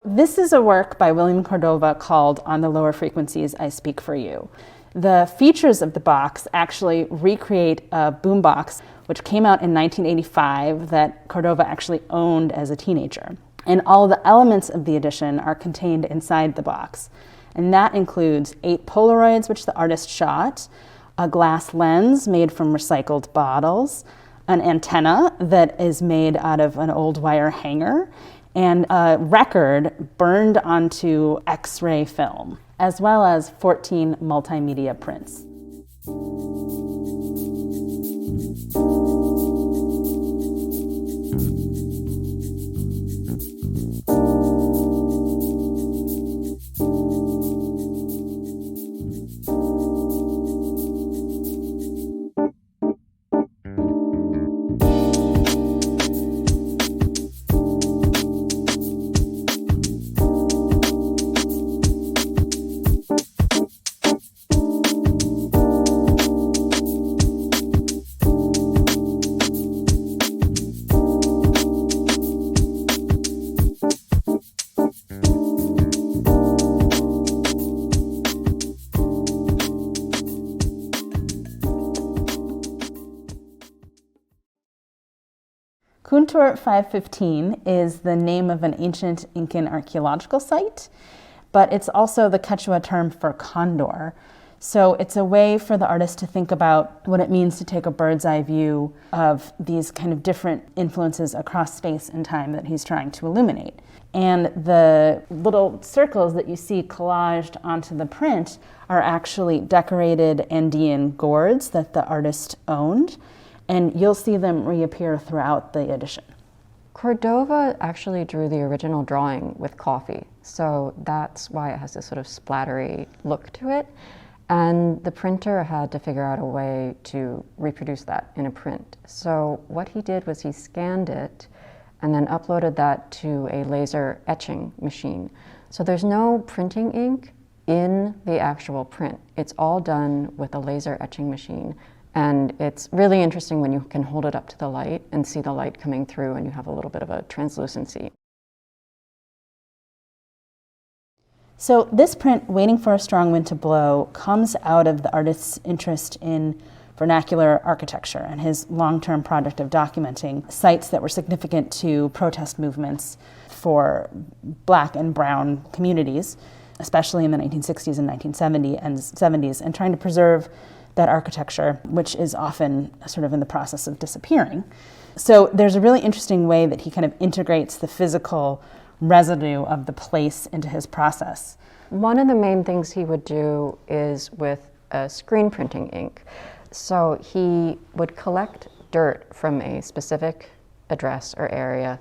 This is a work by William Cordova called On the Lower Frequencies, I Speak for You. The features of the box actually recreate a boombox, which came out in 1985 that Cordova actually owned as a teenager. And all the elements of the edition are contained inside the box. And that includes 8 Polaroids, which the artist shot, a glass lens made from recycled bottles, an antenna that is made out of an old wire hanger, and a record burned onto X-ray film, as well as 14 multimedia prints. Kuntur 515 is the name of an ancient Incan archaeological site, but it's also the Quechua term for condor. So it's a way for the artist to think about what it means to take a bird's eye view of these kind of different influences across space and time that he's trying to illuminate. And the little circles that you see collaged onto the print are actually decorated Andean gourds that the artist owned. And you'll see them reappear throughout the edition. Cordova actually drew the original drawing with coffee, so that's why it has this sort of splattery look to it. And the printer had to figure out a way to reproduce that in a print. So what he did was he scanned it and then uploaded that to a laser etching machine. So there's no printing ink in the actual print. It's all done with a laser etching machine. And it's really interesting when you can hold it up to the light and see the light coming through and you have a little bit of a translucency. So this print, Waiting for a Strong Wind to Blow, comes out of the artist's interest in vernacular architecture and his long-term project of documenting sites that were significant to protest movements for Black and Brown communities, especially in the 1960s and 1970s, and trying to preserve that architecture, which is often sort of in the process of disappearing. So there's a really interesting way that he kind of integrates the physical residue of the place into his process. One of the main things he would do is with a screen printing ink. So he would collect dirt from a specific address or area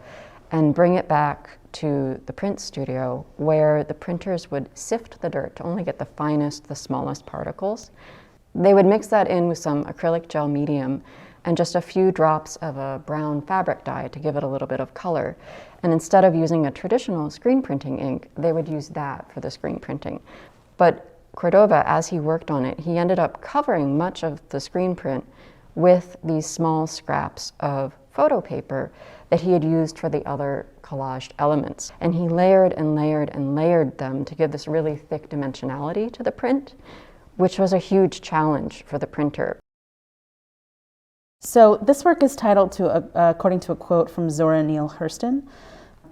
and bring it back to the print studio where the printers would sift the dirt to only get the finest, the smallest particles. They would mix that in with some acrylic gel medium and just a few drops of a brown fabric dye to give it a little bit of color. And instead of using a traditional screen printing ink, they would use that for the screen printing. But Cordova, as he worked on it, he ended up covering much of the screen print with these small scraps of photo paper that he had used for the other collaged elements. And he layered and layered and layered them to give this really thick dimensionality to the print, which was a huge challenge for the printer. So this work is titled according to a quote from Zora Neale Hurston,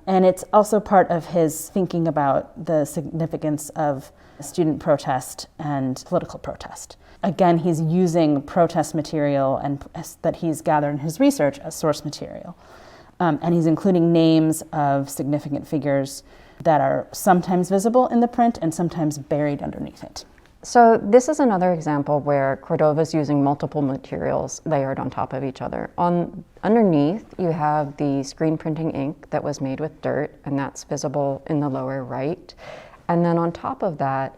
and it's also part of his thinking about the significance of student protest and political protest. Again, he's using protest material and that he's gathered in his research as source material. And he's including names of significant figures that are sometimes visible in the print and sometimes buried underneath it. So this is another example where Cordova's using multiple materials layered on top of each other. Underneath, you have the screen printing ink that was made with dirt, and that's visible in the lower right. And then on top of that,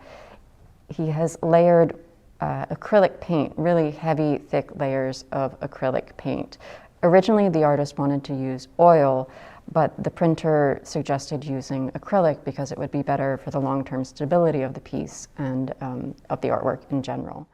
he has layered acrylic paint, really heavy, thick layers of acrylic paint. Originally, the artist wanted to use oil, but the printer suggested using acrylic because it would be better for the long-term stability of the piece and of the artwork in general.